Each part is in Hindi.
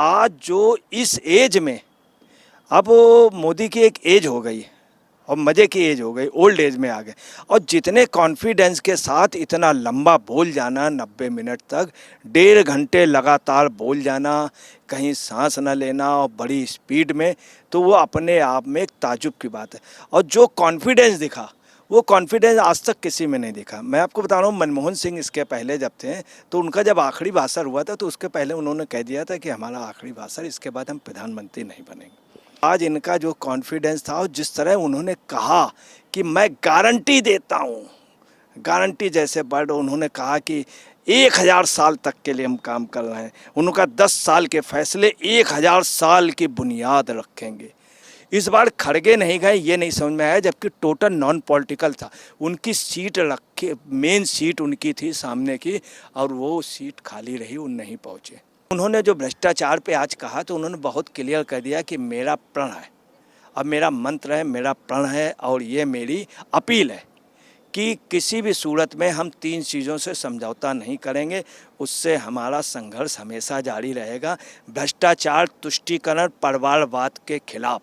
आज जो इस एज में अब मोदी की एक एज हो गई और मज़े की एज हो गई, ओल्ड एज में आ गए और जितने कॉन्फिडेंस के साथ इतना लंबा बोल जाना 90 मिनट तक, 1.5 घंटे लगातार बोल जाना, कहीं सांस न लेना और बड़ी स्पीड में, तो वो अपने आप में एक ताजुब की बात है। और जो कॉन्फिडेंस दिखा वो कॉन्फिडेंस आज तक किसी में नहीं दिखा। मैं आपको बता रहा हूँ, मनमोहन सिंह इसके पहले जब थे तो उनका जब आखिरी भाषण हुआ था तो उसके पहले उन्होंने कह दिया था कि हमारा आखिरी भाषण, इसके बाद हम प्रधानमंत्री नहीं बनेंगे। आज इनका जो कॉन्फिडेंस था और जिस तरह उन्होंने कहा कि मैं गारंटी देता हूँ, गारंटी जैसे वर्ड उन्होंने कहा कि 1000 साल तक के लिए हम काम कर रहे हैं, उनका 10 साल के फैसले 1000 साल की बुनियाद रखेंगे। इस बार खड़गे नहीं गए, ये नहीं समझ में आया, जबकि टोटल नॉन पॉलिटिकल था। उनकी सीट रखे, मेन सीट उनकी थी सामने की, और वो सीट खाली रही, वो नहीं पहुँचे। उन्होंने जो भ्रष्टाचार पे आज कहा तो उन्होंने बहुत क्लियर कर दिया कि मेरा प्रण है, अब मेरा मंत्र है, मेरा प्रण है, और ये मेरी अपील है कि किसी भी सूरत में हम 3 चीज़ों से समझौता नहीं करेंगे, उससे हमारा संघर्ष हमेशा जारी रहेगा। भ्रष्टाचार, तुष्टीकरण, परिवारवाद के खिलाफ।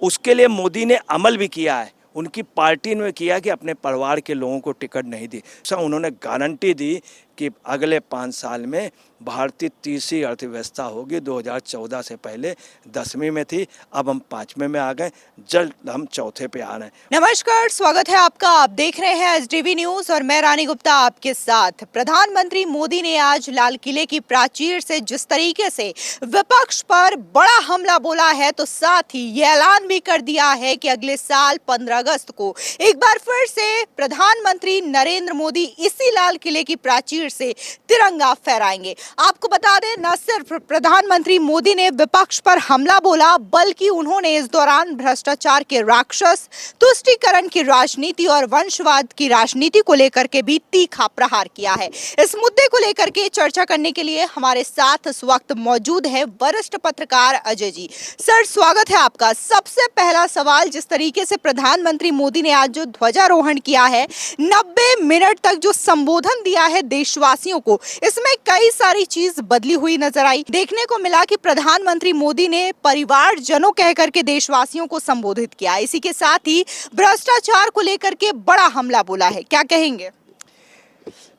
उसके लिए मोदी ने अमल भी किया है, उनकी पार्टी ने किया कि अपने परिवार के लोगों को टिकट नहीं दी। उन्होंने गारंटी दी कि अगले 5 साल में भारतीय तीसरी अर्थव्यवस्था होगी। 2014 से पहले 10वीं में थी, अब हम 5वें में आ गए, जल्द हम चौथे पे आ रहे हैं। नमस्कार, स्वागत है आपका। आप देख रहे हैं एसडीवी न्यूज और मैं रानी गुप्ता आपके साथ। प्रधानमंत्री मोदी ने आज लाल किले की प्राचीर से जिस तरीके से विपक्ष पर बड़ा हमला बोला है, तो साथ ही ये ऐलान भी कर दिया है कि अगले साल 15 अगस्त को एक बार फिर से प्रधानमंत्री नरेंद्र मोदी इसी लाल किले की प्राचीर से तिरंगा फहराएंगे। आपको बता दें, न सिर्फ प्रधानमंत्री मोदी ने विपक्ष पर हमला बोला, बल्कि उन्होंने इस दौरान भ्रष्टाचार के राक्षस, तुष्टीकरण की राजनीति और वंशवाद की राजनीति को लेकर के भी तीखा प्रहार किया है। इस मुद्दे को लेकर के चर्चा करने के लिए हमारे साथ इस वक्त मौजूद है वरिष्ठ पत्रकार अजय जी। सर, स्वागत है आपका। सबसे पहला सवाल, जिस तरीके से प्रधानमंत्री मोदी ने आज जो ध्वजारोहण किया है, 90 मिनट तक जो संबोधन दिया है देशवासियों को, इसमें कई सारी चीज बदली हुई नजर आई। देखने को मिला कि प्रधानमंत्री मोदी ने परिवारजनों कहकर के देशवासियों को संबोधित किया। इसी के साथ ही भ्रष्टाचार को लेकर के बड़ा हमला बोला है। क्या कहेंगे?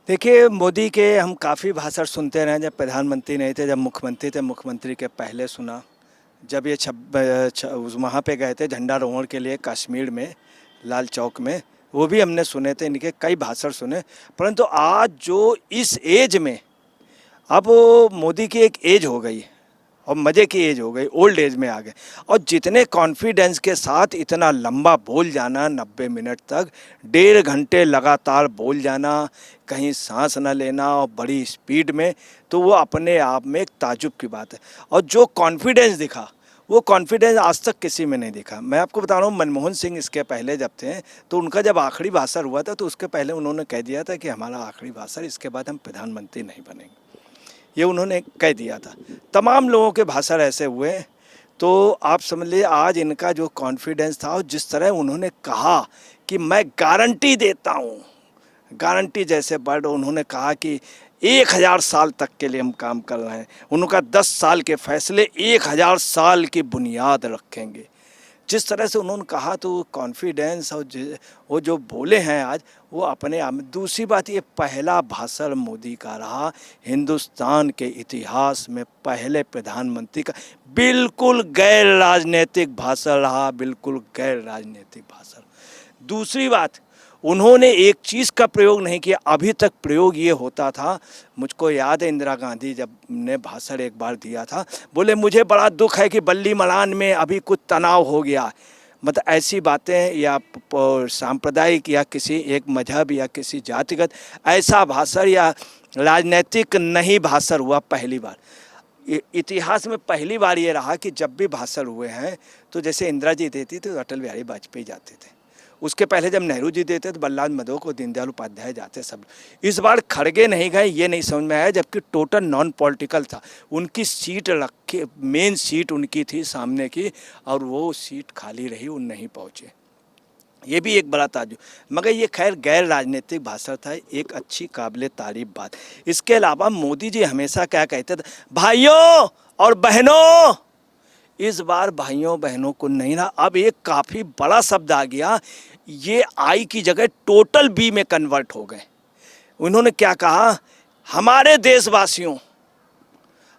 देखिए, मोदी के हम काफ़ी भाषण सुनते रहे, जब प्रधानमंत्री नहीं थे, जब मुख्यमंत्री थे, मुख्यमंत्री के पहले सुना, जब ये वहाँ पे गए थे झंडारोहण के लिए कश्मीर में, लाल चौक में, वो भी हमने सुने थे, इनके कई भाषण सुने। परंतु आज जो इस एज में अब मोदी की एक एज हो गई और मज़े की एज हो गई, ओल्ड एज में आ गए और जितने कॉन्फिडेंस के साथ इतना लंबा बोल जाना 90 मिनट तक, 1.5 घंटे लगातार बोल जाना, कहीं सांस न लेना और बड़ी स्पीड में, तो वो अपने आप में एक ताजुब की बात है। और जो कॉन्फिडेंस दिखा वो कॉन्फिडेंस आज तक किसी में नहीं दिखा। मैं आपको बता रहा हूँ, मनमोहन सिंह इसके पहले जब थे तो उनका जब आखिरी भाषण हुआ था तो उसके पहले उन्होंने कह दिया था कि हमारा आखिरी भाषण, इसके बाद हम प्रधानमंत्री नहीं बनेंगे, ये उन्होंने कह दिया था। तमाम लोगों के भाषण ऐसे हुए, तो आप समझ लीजिए आज इनका जो कॉन्फिडेंस था और जिस तरह उन्होंने कहा कि मैं गारंटी देता हूँ, गारंटी जैसे वर्ड उन्होंने कहा कि 1000 साल तक के लिए हम काम कर रहे हैं, उनका 10 साल के फैसले 1000 साल की बुनियाद रखेंगे। जिस तरह से उन्होंने कहा, तो कॉन्फिडेंस और वो जो बोले हैं आज, वो अपने आप में। दूसरी बात, ये पहला भाषण मोदी का रहा हिंदुस्तान के इतिहास में, पहले प्रधानमंत्री का बिल्कुल गैर राजनीतिक भाषण रहा, बिल्कुल गैर राजनीतिक भाषण। दूसरी बात, उन्होंने एक चीज़ का प्रयोग नहीं किया। अभी तक प्रयोग ये होता था, मुझको याद है इंदिरा गांधी जब ने भाषण एक बार दिया था, बोले मुझे बड़ा दुख है कि बल्ली मलान में अभी कुछ तनाव हो गया। मतलब ऐसी बातें, या सांप्रदायिक या किसी एक मजहब या किसी जातिगत ऐसा भाषण या राजनीतिक नहीं भाषण हुआ पहली बार। इतिहास में पहली बार ये रहा कि जब भी भाषण हुए हैं तो जैसे इंदिरा जी देती थी तो अटल बिहारी वाजपेयी जाते थे, उसके पहले जब नेहरू जी देते तो बल्लाल मधो को, दीनदयाल उपाध्याय जाते सब। इस बार खड़गे नहीं गए, ये नहीं समझ में आया, जबकि टोटल नॉन पॉलिटिकल था। उनकी सीट रखे, मेन सीट उनकी थी सामने की, और वो सीट खाली रही, वो नहीं पहुँचे। ये भी एक बड़ा ताजुब, मगर ये खैर गैर राजनीतिक भाषण था, एक अच्छी काबिल तारीफ बात। इसके अलावा मोदी जी हमेशा क्या कहते थे, भाइयों और बहनों, इस बार भाइयों बहनों को नहीं ना, अब एक काफ़ी बड़ा शब्द आ गया, ये आई की जगह टोटल बी में कन्वर्ट हो गए। उन्होंने क्या कहा, हमारे देशवासियों,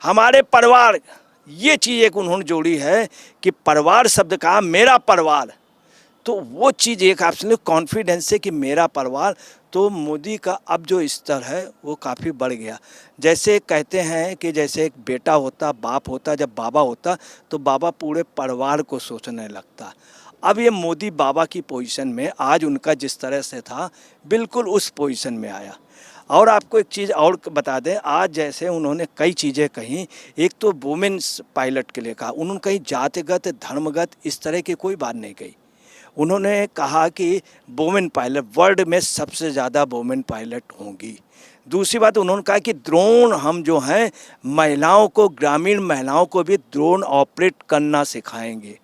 हमारे परिवार, ये चीज़ एक उन्होंने जोड़ी है कि परिवार शब्द कहा, मेरा परिवार, तो वो चीज़ एक आपसे कॉन्फिडेंस से कि मेरा परिवार, तो मोदी का अब जो स्तर है वो काफ़ी बढ़ गया। जैसे कहते हैं कि जैसे एक बेटा होता, बाप होता, जब बाबा होता तो बाबा पूरे परिवार को सोचने लगता। अब ये मोदी बाबा की पोजीशन में आज उनका जिस तरह से था बिल्कुल उस पोजीशन में आया। और आपको एक चीज़ और बता दें, आज जैसे उन्होंने कई चीज़ें कहीं, एक तो वुमेन्स पायलट के लिए कहा, उन्होंने कहीं जातिगत धर्मगत इस तरह की कोई बात नहीं कही। उन्होंने कहा कि वुमेन पायलट, वर्ल्ड में सबसे ज़्यादा वुमेन पायलट होंगी। दूसरी बात उन्होंने कहा कि ड्रोन हम जो हैं महिलाओं को, ग्रामीण महिलाओं को भी ड्रोन ऑपरेट करना सिखाएंगे,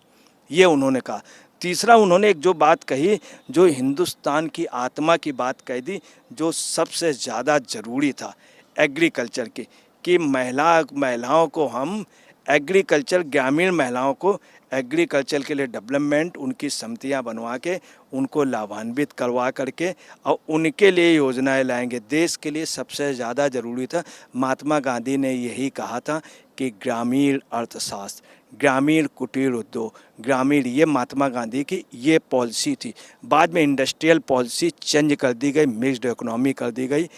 ये उन्होंने कहा। तीसरा उन्होंने एक जो बात कही, जो हिंदुस्तान की आत्मा की बात कह दी, जो सबसे ज़्यादा ज़रूरी था एग्रीकल्चर की, कि महिलाओं को हम एग्रीकल्चर, ग्रामीण महिलाओं को एग्रीकल्चर के लिए डेवलपमेंट, उनकी समितियां बनवा के उनको लाभान्वित करवा करके और उनके लिए योजनाएं लाएंगे। देश के लिए सबसे ज़्यादा ज़रूरी था। महात्मा गांधी ने यही कहा था कि ग्रामीण अर्थशास्त्र, ग्रामीण कुटीर उद्योग, ग्रामीण, ये महात्मा गांधी की ये पॉलिसी थी। बाद में इंडस्ट्रियल पॉलिसी चेंज कर दी गई, मिक्स्ड इकोनॉमी कर दी गई,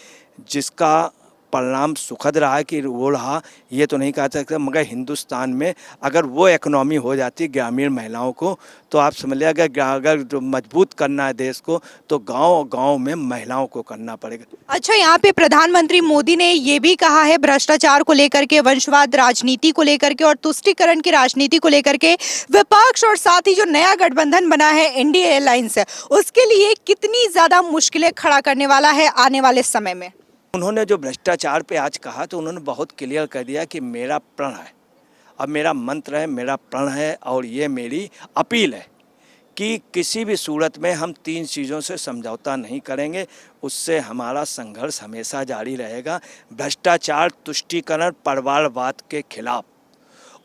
जिसका परिणाम सुखद रहा कि वो रहा, ये तो नहीं कहा सकता, मगर हिंदुस्तान में अगर वो इकोनॉमी हो जाती ग्रामीण महिलाओं को, तो आप समझ लिया, अगर जो मजबूत करना है देश को तो गांव-गांव में महिलाओं को करना पड़ेगा। अच्छा, यहाँ पे प्रधानमंत्री मोदी ने ये भी कहा है भ्रष्टाचार को लेकर के, वंशवाद राजनीति को लेकर के और तुष्टीकरण की राजनीति को लेकर के, विपक्ष और साथ ही जो नया गठबंधन बना है इंडिया अलायंस, उसके लिए कितनी ज्यादा मुश्किलें खड़ा करने वाला है आने वाले समय में। उन्होंने जो भ्रष्टाचार पे आज कहा तो उन्होंने बहुत क्लियर कर दिया कि मेरा प्रण है, अब मेरा मंत्र है, मेरा प्रण है और ये मेरी अपील है कि किसी भी सूरत में हम 3 चीज़ों से समझौता नहीं करेंगे, उससे हमारा संघर्ष हमेशा जारी रहेगा। भ्रष्टाचार, तुष्टीकरण, परिवारवाद के खिलाफ,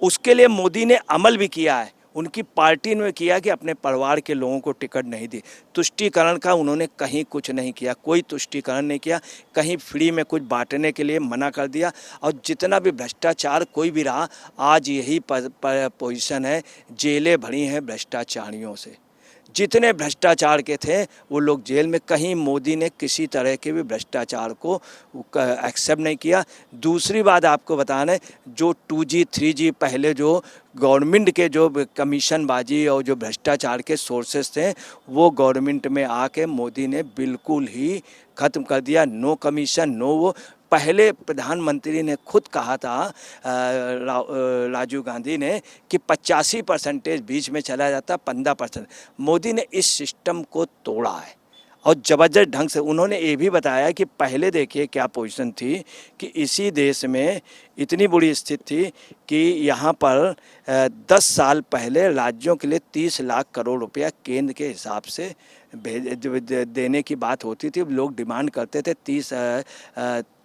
उसके लिए मोदी ने अमल भी किया है, उनकी पार्टी ने किया कि अपने परिवार के लोगों को टिकट नहीं दी। तुष्टीकरण का उन्होंने कहीं कुछ नहीं किया, कोई तुष्टीकरण नहीं किया, कहीं फ्री में कुछ बांटने के लिए मना कर दिया। और जितना भी भ्रष्टाचार कोई भी रहा, आज यही पोजीशन है, जेलें भरी हैं भ्रष्टाचारियों से। जितने भ्रष्टाचार के थे वो लोग जेल में, कहीं मोदी ने किसी तरह के भी भ्रष्टाचार को एक्सेप्ट नहीं किया। दूसरी बात आपको बताना, जो 2G 3G पहले जो गवर्नमेंट के जो कमीशनबाजी और जो भ्रष्टाचार के सोर्सेस थे, वो गवर्नमेंट में आके मोदी ने बिल्कुल ही ख़त्म कर दिया। नो कमीशन, नो वो। पहले प्रधानमंत्री ने खुद कहा था, राजीव गांधी ने, कि 85% बीच में चला जाता, 15%। मोदी ने इस सिस्टम को तोड़ा है और ज़बरदस्त ढंग से। उन्होंने ये भी बताया कि पहले देखिए क्या पोजीशन थी कि इसी देश में इतनी बुरी स्थिति थी कि यहाँ पर 10 साल पहले राज्यों के लिए 30 लाख करोड़ रुपया केंद्र के हिसाब से देने की बात होती थी। लोग डिमांड करते थे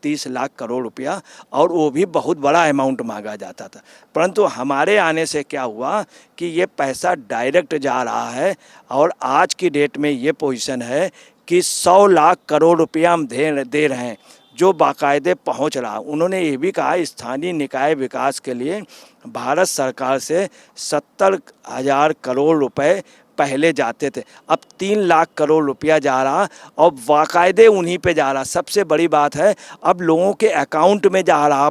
30 लाख करोड़ रुपया, और वो भी बहुत बड़ा अमाउंट मांगा जाता था। परंतु हमारे आने से क्या हुआ कि ये पैसा डायरेक्ट जा रहा है और आज की डेट में ये पोजीशन है कि 100 लाख करोड़ रुपया हम दे रहे हैं, जो बाकायदे पहुंच रहा। उन्होंने ये भी कहा स्थानीय निकाय विकास के लिए भारत सरकार से 70,000 करोड़ रुपए पहले जाते थे, अब 3 लाख करोड़ रुपया जा रहा और बाकायदे उन्हीं पे जा रहा। सबसे बड़ी बात है, अब लोगों के अकाउंट में जा रहा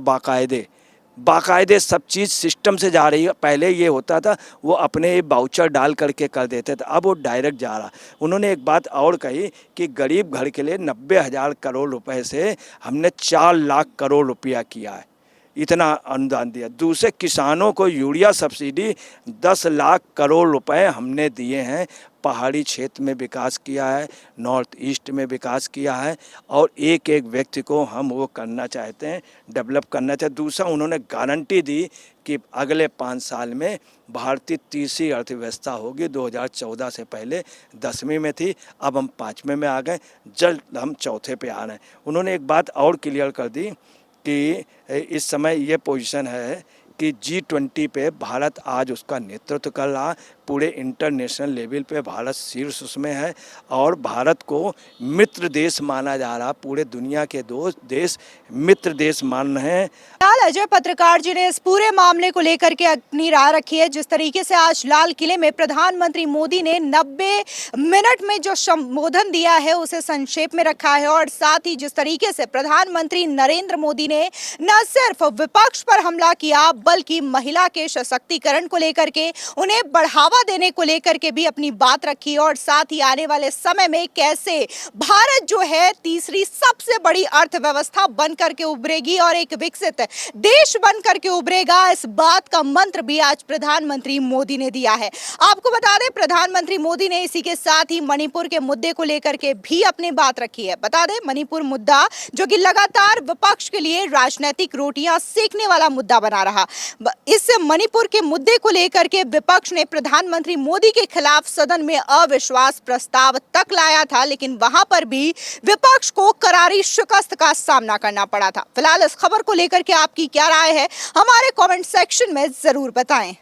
बाकायदे सब चीज़ सिस्टम से जा रही है। पहले ये होता था वो अपने वाउचर डाल करके कर देते थे, अब वो डायरेक्ट जा रहा। उन्होंने एक बात और कही कि गरीब घर के लिए 90,000 करोड़ रुपए से हमने 4 लाख करोड़ रुपया किया है, इतना अनुदान दिया। दूसरे किसानों को यूरिया सब्सिडी 10 लाख करोड़ रुपए हमने दिए हैं। पहाड़ी क्षेत्र में विकास किया है, नॉर्थ ईस्ट में विकास किया है, और एक एक व्यक्ति को हम वो करना चाहते हैं, डेवलप करना चाहते हैं। दूसरा उन्होंने गारंटी दी कि अगले 5 साल में भारतीय तीसरी अर्थव्यवस्था होगी। 2014 से पहले 10वीं में थी, अब हम 5वें में आ गए, जल्द हम चौथे पे आ रहे हैं। उन्होंने एक बात और क्लियर कर दी कि इस समय ये पोजीशन है कि G20 पे भारत आज उसका नेतृत्व कर रहा, पूरे इंटरनेशनल लेवल पे भारत शीर्ष उसमें है और भारत को मित्र देश माना जा रहा, पूरे दुनिया के दो देश मित्र देश मान रहे हैं। फिलहाल अजय पत्रकार जी ने इस पूरे मामले को लेकर के अपनी राय रखी है। जिस तरीके से आज लाल किले में प्रधानमंत्री मोदी ने 90 मिनट में जो संबोधन दिया है उसे संक्षेप में रखा है और साथ ही जिस तरीके से प्रधानमंत्री नरेंद्र मोदी ने न सिर्फ विपक्ष पर हमला किया बल्कि महिला के सशक्तिकरण को लेकर के, उन्हें बढ़ावा देने को लेकर के भी अपनी बात रखी और साथ ही आने वाले समय में कैसे भारत जो है तीसरी सबसे बड़ी अर्थव्यवस्था बन करके उभरेगी और एक विकसित देश बन करके उभरेगा, इस बात का मंत्र भी आज प्रधानमंत्री मोदी ने दिया है। आपको बता दें प्रधानमंत्री मोदी ने इसी के साथ ही मणिपुर के मुद्दे को लेकर के भी अपनी बात रखी है। बता दें मणिपुर मुद्दा जो कि लगातार विपक्ष के लिए राजनीतिक रोटियां सेकने वाला मुद्दा बना रहा, इस मणिपुर के मुद्दे को लेकर के विपक्ष ने प्रधानमंत्री मोदी के खिलाफ सदन में अविश्वास प्रस्ताव तक लाया था, लेकिन वहां पर भी विपक्ष को करारी शिकस्त का सामना करना पड़ा था। फिलहाल इस खबर को लेकर के आपकी क्या राय है हमारे कमेंट सेक्शन में जरूर बताएं।